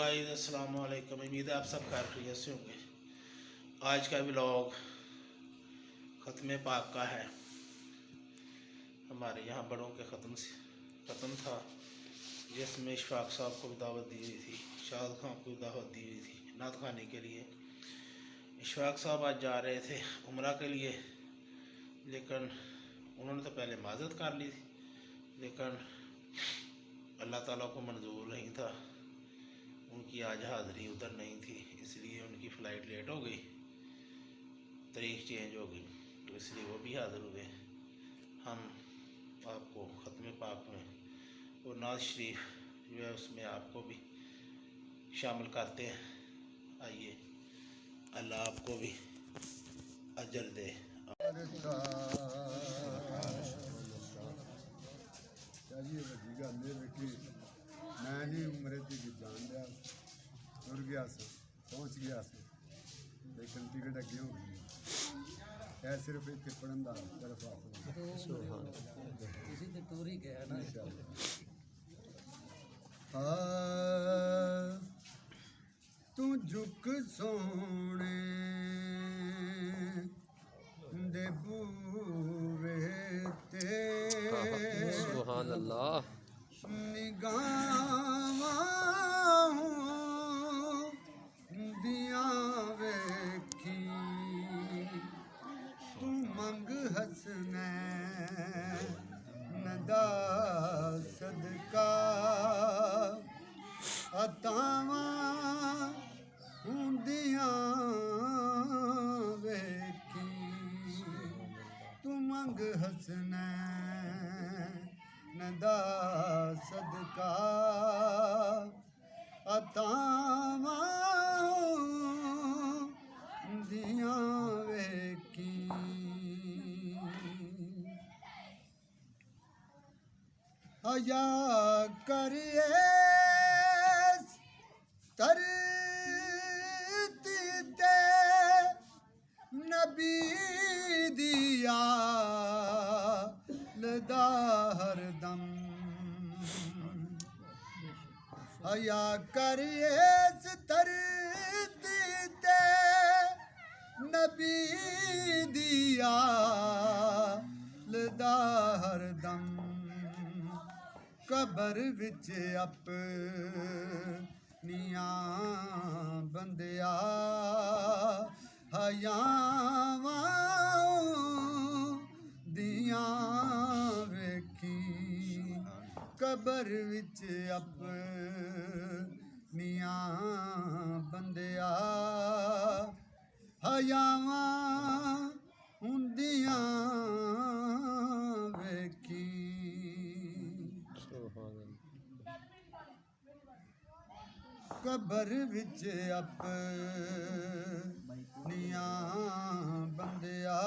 Guys अस्सलाम वालेकुम। उम्मीद है आप सब खैर खैरियत से होंगे। आज का व्लॉग ख़त्म पाक का है। हमारे यहाँ बड़ों के ख़त्म था, जिसमें इशफाक साहब को भी दावत दी हुई थी, शाद खान को भी दावत दी हुई थी नात खाने के लिए। इशफाक साहब आज जा रहे थे उम्रा के लिए, लेकिन उन्होंने तो पहले माजरत कर ली थी, लेकिन अल्लाह ताला को मंजूर नहीं था। उनकी आज हाज़िरी उधर नहीं थी, इसलिए उनकी फ़्लाइट लेट हो गई, तारीख चेंज हो गई, तो इसलिए वो भी हाज़िर हुए। हम आपको ख़त्म पाक में और नाज शरीफ जो है उसमें आपको भी शामिल करते हैं। आइए, अल्लाह आपको भी अजर दे। मैं नहीं उम्र की जान लिया, तुर गया पहुँच गया, लेकिन टिकट अगे हो गई है। सिर्फ इतने पढ़न का तरफ तू झुक सोने दे बूवे ते सुभान अल्लाह निगाह दिया वेखी तू मंग हसनैन दा सदका अतावां हुंदियां वेखी तू मंग हसनैन दा सदका अतावां हुंदियां वेखी। हया करिए धरती ते नबी दिया लदा हरदम। हया करिए धरती ते नबी दिया लदा हरदम। कबर विच अपनियां बंदिया हयावां दियां वेखी। कबर विच अपनियां बंदिया हयावां हुंदियां वेखी। कबर विच अपनियां बंदिया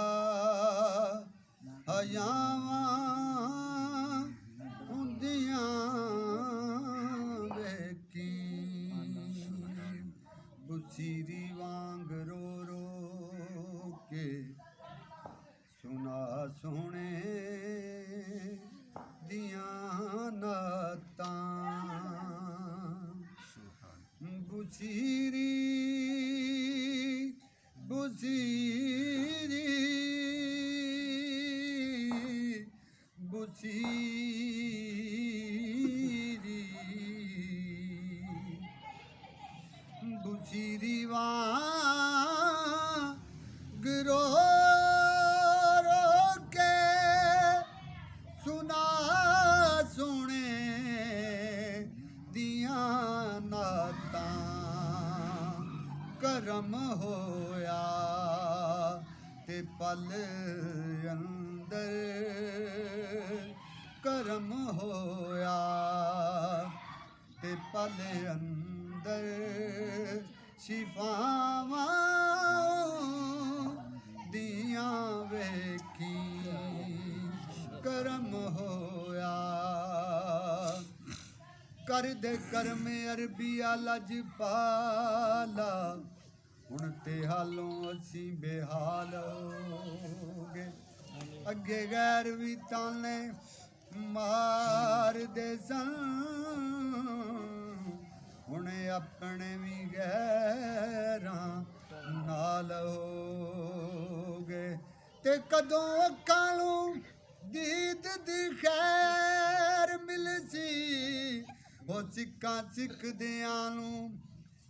हयावां हुंदियां वेखी। बुसीरी वांग रो रो के सुना सोने दियां नातां। बुसीरी बुसीरी बुसीरी बुसीरी वांग रो रो के सुना सोने दियां नातां। करम होया ते पल अंदर करम होया ते पल अंदर शिफावां दियां वेखी। करम होया कर दे करम अरबिया लजपाला। हुण ते हालों असी बेहाल हो गए, अगे गैर भी ताने मार दे सन ਹੁਣ ਆਪਣੇ ਵੀ ਗੈਰਾਂ ਨਾਲ ਹੋ ਗਏ ਤੇ ਕਦੋਂ ਅੱਖਾਂ ਨੂੰ ਦੀਦ ਦੀ ਖੈਰ ਮਿਲਸੀ ਉਹ ਸਿੱਕਾਂ ਸਿੱਖਦਿਆਂ ਨੂੰ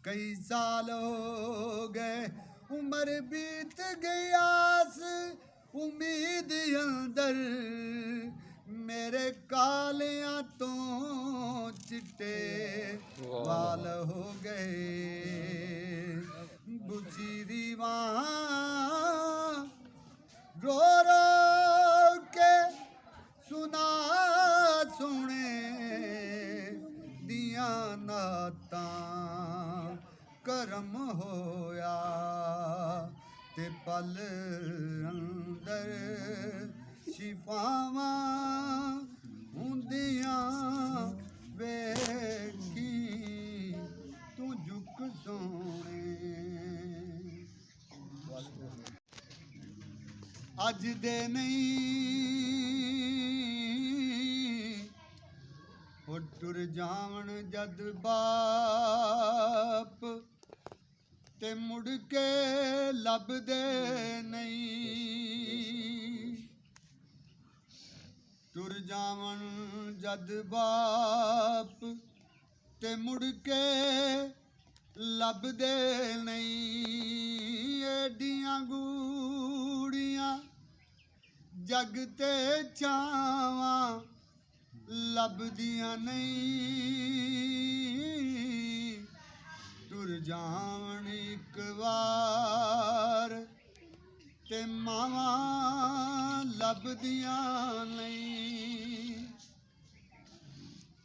ਕਈ ਸਾਲ ਹੋ ਗਏ ਉਮਰ ਬੀਤ ਗਿਆਸ ਉਮੀਦ ਅੰਦਰ ਮੇਰੇ ਕਾਲਿਆਂ ਤੋਂ ਚਿੱਟੇ ਵਾਲ ਹੋ ਗਏ ਬੁਝੀ ਵਾਂ ਰੋ ਰੋ ਕੇ ਸੁਣਾ ਸੁਣੇ ਦੀਆਂ ਨਾਤਾਂ ਕਰਮ ਹੋਇਆ ਤੇ ਪਲ ਅੰਦਰ ਸ਼ਿਫਾਵਾਂ ਹੁੰਦੀਆਂ ਵੇਖੀ ਤੂੰ ਝੁਕ ਸੋਹਣੇ ਅੱਜ ਦੇ ਨਹੀਂ ਉਹ ਟੁਰ ਜਾਵਣ ਜਦ ਬਾਪ ਤੇ ਮੁੜ ਕੇ ਲੱਭਦੇ ਨਹੀਂ ਟੁਰ ਜਾਵਣ ਜਦ ਬਾਪ ਤੇ ਮੁੜ ਕੇ ਲੱਭਦੇ ਨਹੀਂ ਏਡੀਆਂ ਗੂੜੀਆਂ ਜਗ ਤੇ ਚਾਵਾਂ ਲੱਭਦੀਆਂ ਨਹੀਂ ਟੁਰ ਜਾਵਣ ਇੱਕ ਵਾਰ ਤੇ ਮਾਵਾਂ ਲੱਭਦੀਆਂ ਨਹੀਂ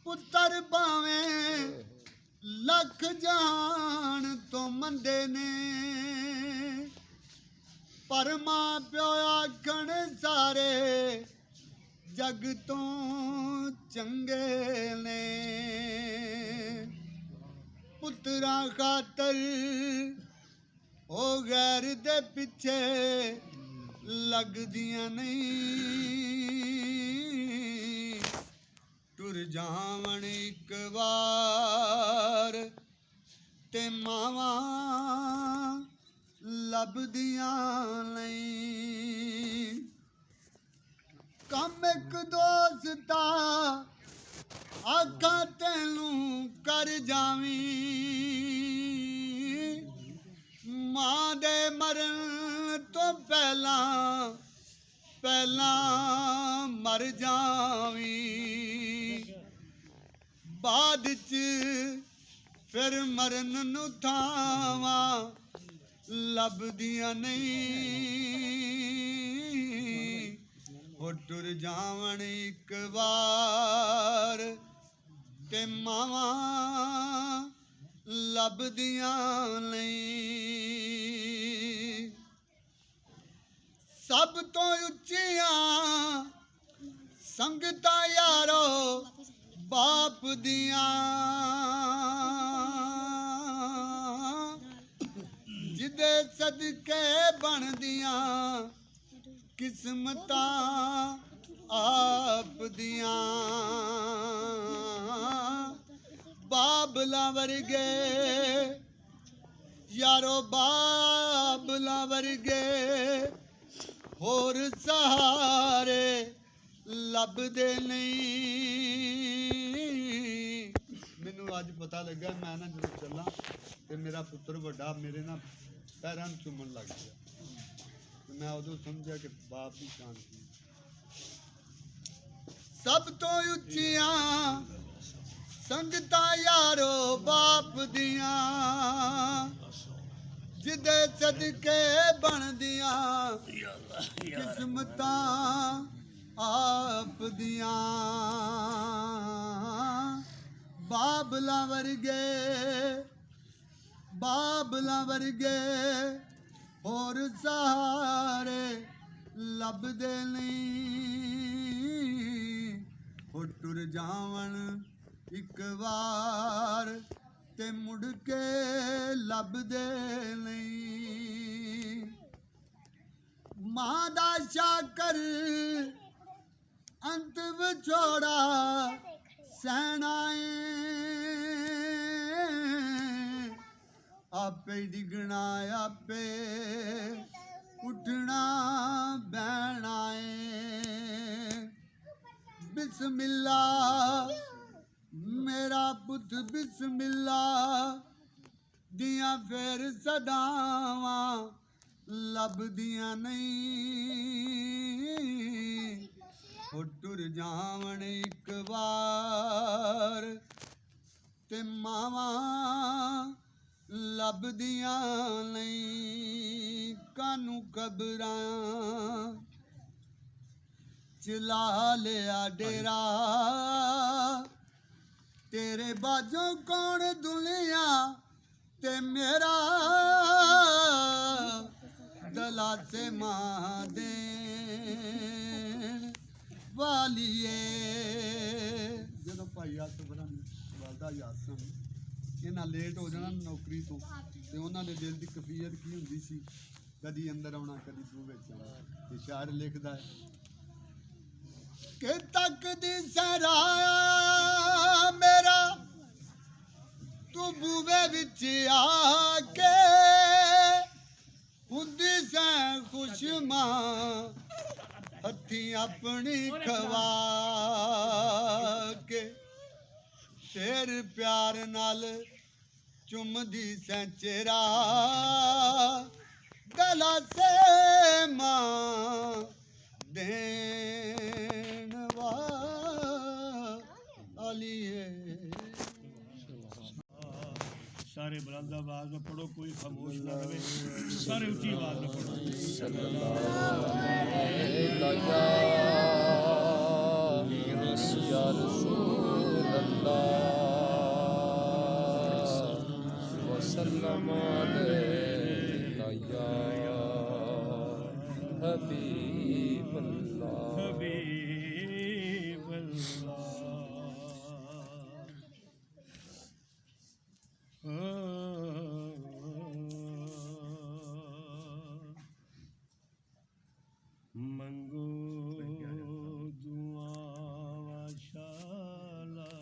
ਪੁੱਤਰ ਭਾਵੇਂ ਲੱਖ ਜਾਣ ਤੋਂ ਮੰਦੇ ਨੇ ਪਰ ਮਾਂ ਪਿਓ ਆਖਣ ਸਾਰੇ ਜਗ ਤੋਂ ਚੰਗੇ ਨੇ ਪੁੱਤਰਾਂ ਖਾਤਰ ਉਹ ਗੈਰ ਦੇ ਪਿੱਛੇ ਲੱਗਦੀਆਂ ਨਹੀਂ ਟੁਰ ਜਾਵਣ ਇੱਕ ਵਾਰ ਤੇ ਮਾਵਾਂ ਲੱਭਦੀਆਂ ਨਹੀਂ ਕੰਮ ਇੱਕ ਦੋਸਤਾ ਆਖਾਂ ਤੈਨੂੰ ਕਰ ਜਾਵੀਂ ਮਾਂ ਦੇ ਮਰਨ ਤੋਂ ਪਹਿਲਾਂ ਮਰ ਜਾਵੀਂ ਬਾਅਦ ਚ ਫਿਰ ਮਰਨ ਨੂੰ ਥਾਵਾਂ ਲੱਭਦੀਆਂ ਨਹੀਂ ਉਹ ਟੁਰ ਜਾਵਣ ਇੱਕ ਵਾਰ ਤੇ ਮਾਵਾਂ ਲੱਭਦੀਆਂ ਨਹੀਂ ਸਭ ਤੋਂ ਉੱਚੀਆਂ ਸੰਗਤਾਂ ਯਾਰੋ ਬਾਪ ਦੀਆਂ ਜਿਹਦੇ ਸਦਕੇ ਬਣਦੀਆਂ ਕਿਸਮਤਾਂ ਆਪ ਦੀਆਂ ਬਾਬਲਾ ਵਰਗੇ ਯਾਰੋ ਬਾਬਲਾ ਵਰਗੇ ਹੋਰ ਸਹਾਰੇ ਲੱਭਦੇ ਨਹੀਂ ਮੈਨੂੰ ਅੱਜ ਪਤਾ ਲੱਗਾ ਮੈਂ ਨਾ ਜਦੋਂ ਚੱਲਾਂ ਤੇ ਮੇਰਾ ਪੁੱਤਰ ਵੱਡਾ ਮੇਰੇ ਨਾਲ ਪੈਰਾਂ ਨੂੰ ਚੁੰਮਣ ਲੱਗ ਗਿਆ ਮੈਂ ਉਦੋਂ ਸਮਝਿਆ ਕਿ ਬਾਪ ਦੀ ਸ਼ਾਨ ਕੀ ਸਭ ਤੋਂ ਉੱਚੀਆਂ ਸੰਗਤਾਂ ਯਾਰੋ ਬਾਪ ਦੀਆਂ ਜਿਹਦੇ ਸਦਕੇ ਬਣਦੀਆਂ ਕਿਸਮਤਾਂ ਆਪ ਦੀਆਂ ਬਾਬਲਾ ਵਰਗੇ ਹੋਰ ਸਹਾਰੇ ਲੱਭਦੇ ਨਹੀਂ ਉਹ ਟੁਰ ਜਾਵਣ ਇੱਕ ਵਾਰ ਤੇ ਮੁੜ ਕੇ ਲੱਭਦੇ ਨਹੀਂ ਮਾਂ ਦਾ ਸ਼ਾਕਰ ਅੰਤ ਵਿਛੋੜਾ ਸਹਿਣਾ ਏ आपे डिगना आपे उठना बहना है। बिस्मिल्ला मेरा पुत बिस्मिल्ला दियां फिर सदावां लभदियां नहीं। ओ टुर जावण एक बार ते मावां लभदियां नहीं। कानू कबरां चला लिया डेरा तेरे बाजों कौन दुनिया ते मेरा दला से मां दे वालिए। ਜਦੋਂ ਭਾਈ ਆਸਫਰਾਂ ਦੀ ਵਾਲਦਾ ਯਾਸਮ ਇਹਨਾਂ ਲੇਟ ਹੋ ਜਾਣਾ ਨੌਕਰੀ ਤੋਂ ਤੇ ਉਹਨਾਂ ਦੇ ਦਿਲ ਦੀ ਕਫੀਅਤ ਕੀ ਹੁੰਦੀ ਸੀ, ਕਦੀ ਅੰਦਰ ਆਉਣਾ ਕਦੀ ਤੂੰ ਵਿੱਚ ਆਉਣਾ। ਤੇ ਸ਼ਾਇਰ ਲਿਖਦਾ ਹੈ ਕਿ ਤੱਕਦੀ ਸਰਾ ਮੇਰਾ ਤੂੰ ਬੂਵੇ ਵਿੱਚ ਆ ਕੇ ਹੁੰਦੀ ਸੈਂ ਖੁਸ਼ ਮਾਂ ਹੱਥੀਂ ਆਪਣੀ ਖਵਾ ਕੇ। ਤੇਰੇ ਪਿਆਰ ਨਾਲ ਚੁੰਮਦੀ ਸੈਂ ਚਿਹਰਾ ਗਲਾ ਸੇ ਮਾਂ ਦੇਣ ਵਾਲੀਏ। सारे बुलंद आवाज में पढ़ो, कोई खामोश ना रहे, सारे ऊंची आवाज में पढ़ो। या रसूल अल्लाह वसल्लम अलैका या हबीब अल्लाह। हबीब अल्लाह। मंगो दुआ वाशाला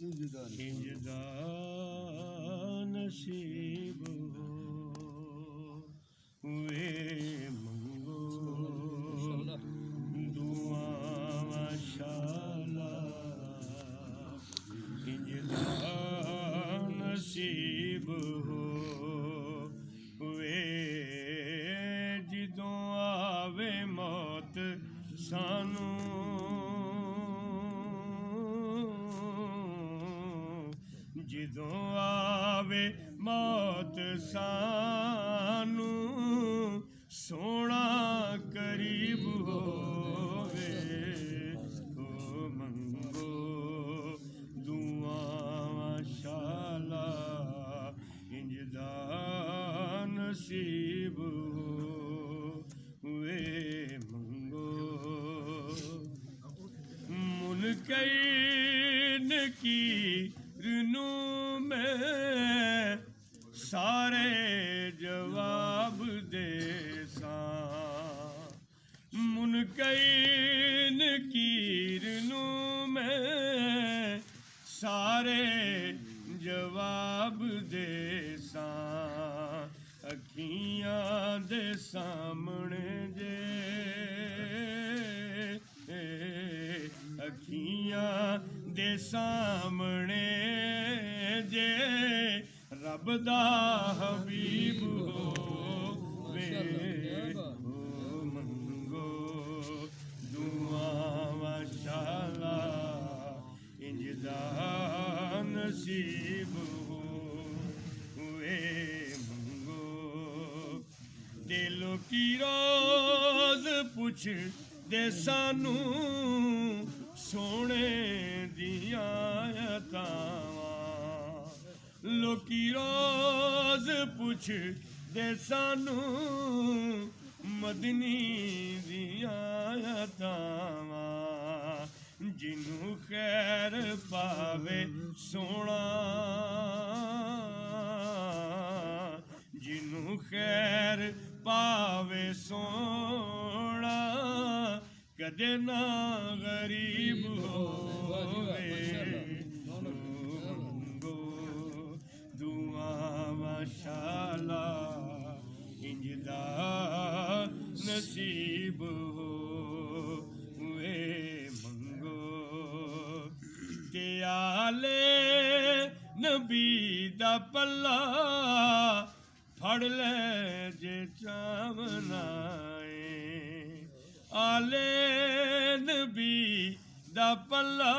इंजदा नसीब हो वे। मंगो दुआ वाशाला इंजदा नसीब हो वे। जिदों आवे मौत सानू जिदों आवे मौत सानू सोना करीब होवे। ओ मंगो दुआ शाला इंजदा नसीब वे। मंगो मुनकरीन की रिनू में सारे जवाब दे सा। मुनकरीन की रिनू में सारे जवाब दे सा। अखियां दे सामने जे अखियां दे सामने जे रब दा हबीब होवे। ओ मंगो दुआ वाशाला इंजदा नसीब होवे। मंगो दिलों की रोज पुछ दे सानू सोने दिया अतावां। लोकी रोज पुछ दे सानू मदनी दिया अतावां। जिनू खैर पावे सोना जिनू खैर पावे सोना कदे ना गरीब होवे। मंगो दुआ ਨਬੀ ਦਾ ਪੱਲਾ ਫੜ ਲੈ ਜੇ ਚਾਵਨਾ ਏ ਆਲੇ ਨਬੀ ਦਾ ਪੱਲਾ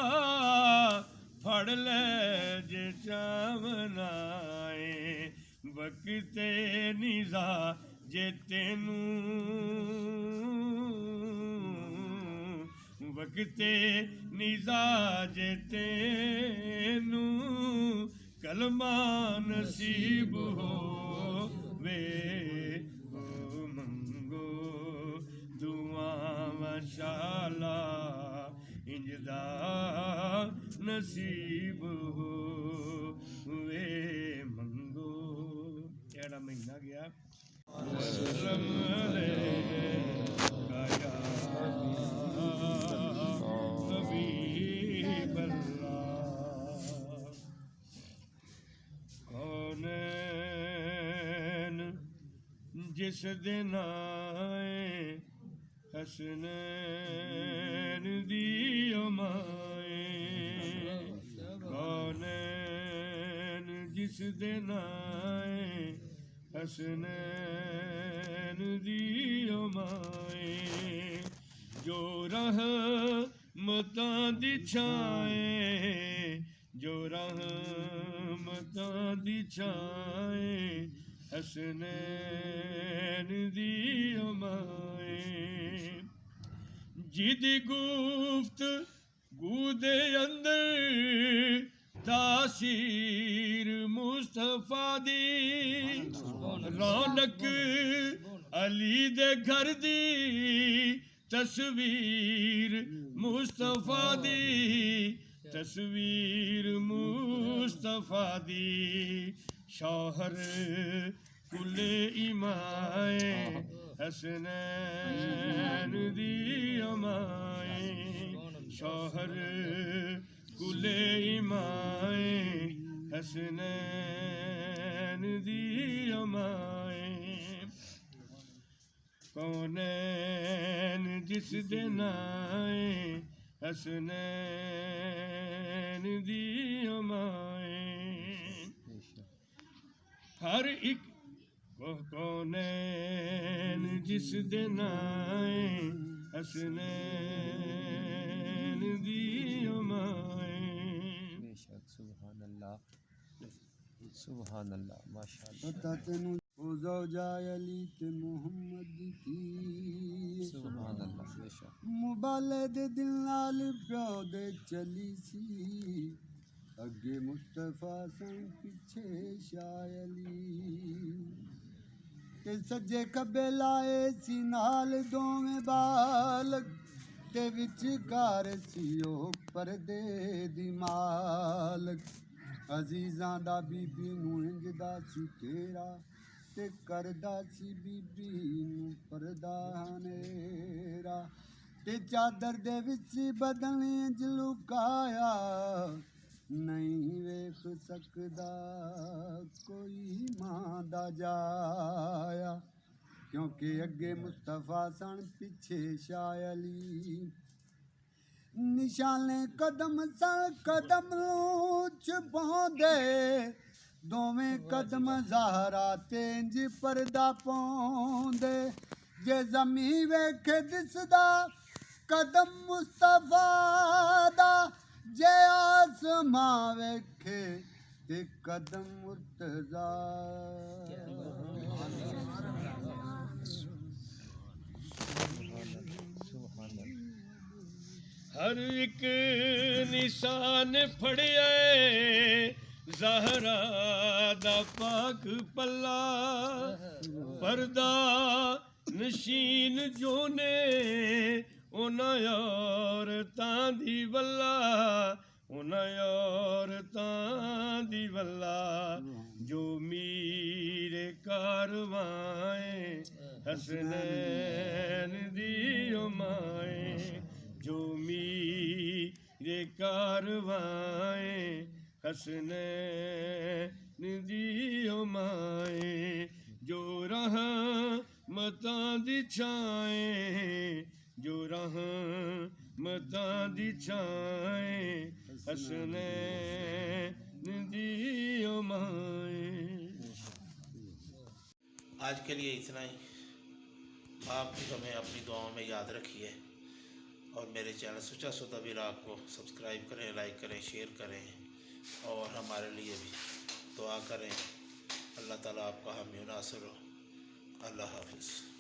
ਫੜ ਲੈ ਜੇ ਚਾਵਨਾ ਏ ਵਕਤੇ ਨਿਜ਼ਾ ਜੇ ਤੈਨੂੰ ਵਕਤੇ ਨਿਜ਼ਾ ਜੇ ਤੈਨੂੰ ਕਲਮਾ ਨਸੀਬ ਹੋਵੇ ਓ ਮੰਗੋ ਦੁਆਵਾਂ ਸ਼ਾਲਾ ਇੰਜਦਾ ਨਸੀਬ ਹੋਵੇ ਮੰਗੋ ਕਿਹੜਾ ਮਹੀਨਾ ਗਿਆ ਰਮਲੇ ਕਾਇਆ ਹਬੀਬ ਅੱਲਾਹ ਕੌਨੈਨ ਜਿਸ ਦਿਨ ਆਏ ਹਸਨੈਨ ਦੀ ਉਮਾਏ ਕੌਨੈਨ ਜਿਸ ਦਿਨ ਆਏ ਹਸਨੈਨ ਦੀ ਉਮਾਏ ਜੋ ਰਹਿਮਤਾਂ ਦੀ ਛਾਏ ਜੋ ਰਹਿਮਤਾਂ ਦੀ ਛਾਏ ਹਸਨੈਨ ਦੀ ਉਮਾਏ ਜਿਹਦੀ ਗੁਫਤ ਗੂਦੇ ਅੰਦਰ ਤਾਸੀਰ ਮੁਸਤਫਾ ਦੀ ਰੌਣਕ ਅਲੀ ਦੇ ਘਰ ਦੀ ਤਸਵੀਰ ਮੁਸਤਫਾ ਦੀ ਤਸਵੀਰ ਮੁਸਤਫਾ ਦੀ ਸ਼ੌਹਰ ਕੁੱਲੇ ਇਮਾਏ ਹਸਨੈਨ ਦੀ ਉਮਾਏ ਸ਼ੌਹਰ ਕੁੱਲੇ ਇਮਾਏ ਹਸਨੈਨ ਦੀ ਉਮਾਏ ਕੌਨੈਨ ਜਿਸ ਦਿਨ ਆਏ ਹਸਨੈਨ ਦੀ ਉਮਾਏ ਹਰ ਇੱਕ ਕੌਨੈਨ ਜਿਸ ਦਿਨ ਆਏ ਹਸਨੈਨ ਦੀ ਉਮਾਏ ਬੇਸ਼ੱਕ ਸੁਭਾਨ ਅੱਲਾਹ ਸੁਭਾਨ ਅੱਲਾਹ ਮਾਸ਼ਾਅੱਲਾਹ ਪਤਾ ਤੈਨੂੰ ਉਹ ਜ਼ੌਜਾ ਅਲੀ ਤੇ ਮੁਹੰਮਦ ਦੀ ਸੁਭਾਨ ਅੱਲਾਹ ਬੇਸ਼ੱਕ ਮੁਬਾਲੇ ਦੇ ਦਿਲ ਨਾਲ ਪਿਓ ਦੇ ਚਲੀ ਸੀ ਅੱਗੇ ਮੁਸਤਫਾ ਸੰ ਪਿੱਛੇ ਸ਼ਾਹ ਅਲੀ ਤੇ ਸੱਜੇ ਖੱਬੇ ਲਾਏ ਸੀ ਨਾਲ ਦੋਵੇਂ ਬਾਲਕ ਤੇ ਵਿਚਕਾਰ ਸੀ ਉਹ ਪਰਦੇ ਦੀ ਮਾਲਕ ਅਜ਼ੀਜ਼ਾਂ ਦਾ ਬੀਬੀ ਨੂੰ ਇੰਜਦਾ ਸੀ ਤੇਰਾ ਤੇ ਕਰਦਾ ਸੀ ਬੀਬੀ ਨੂੰ ਪਰਦਾ ਹਨੇਰਾ ਤੇ ਚਾਦਰ ਦੇ ਵਿੱਚ ਬਦਨ ਇੰਜ ਲੁਕਾਇਆ ਨਹੀਂ ਵੇਖ ਸਕਦਾ ਕੋਈ ਮਾਂ ਦਾ ਜਾਇਆ ਕਿਉਂਕਿ ਅੱਗੇ ਮੁਸਤਫਾ ਸਨ ਪਿੱਛੇ ਸ਼ਾਹ ਅਲੀ ਨਿਸ਼ਾਨੇ ਕਦਮ ਸਨ ਕਦਮ ਨੂੰ ਚੁਭਾਉਂਦੇ ਦੋਵੇਂ ਕਦਮ ਜ਼ਹਰਾ ਤੇ ਇੰਜ ਪਰਦਾ ਪਾਉਂਦੇ ਜੇ ਜ਼ਮੀ ਵੇਖੇ ਦਿਸਦਾ ਕਦਮ ਮੁਸਤਫਾ ਦਾ ਜੇ ਆਸਮਾਂ ਵੇਖੇ ਤੇ ਕਦਮ ਮੁਰਤਜ਼ਾ ਹਰ ਇੱਕ ਨਿਸ਼ਾਨ ਫੜਿਆ ਜ਼ਹਰਾ ਦਾ ਪਾਕ ਪੱਲਾ ਪਰਦਾ ਨਸ਼ੀਨ ਜੋ ਨੇ ਉਹਨਾਂ ਔਰਤਾਂ ਦੀ ਵੱਲਾ ਉਹਨਾਂ ਔਰਤਾਂ ਦੀ ਵੱਲਾ ਜੋ ਮੀਰੇ ਕਾਰਵਾਏ ਹਸਨੈਨ ਦੀ ਉਮਾਏ ਜੋ ਮੀਰੇ ਕਾਰਵਾਏ ਹਸਨੈਨ ਦੀ ਉਮਾਏ ਜੋ ਰਹਿਮਤਾਂ ਦੀ ਛਾਏ ਜੋ ਰਹਿਮਤਾਂ ਦੀ ਛਾਏ ਹਸਨੈਨ दियो माए। आज के लिए इतना ही। आप भी हमें अपनी दुआओं में याद रखिए और मेरे चैनल सुचा सुधा विराग को सब्सक्राइब करें, लाइक करें, शेयर करें और हमारे लिए भी दुआ करें। अल्लाह ताला आपका हामी नासिर हो। अल्लाह हाफिज़।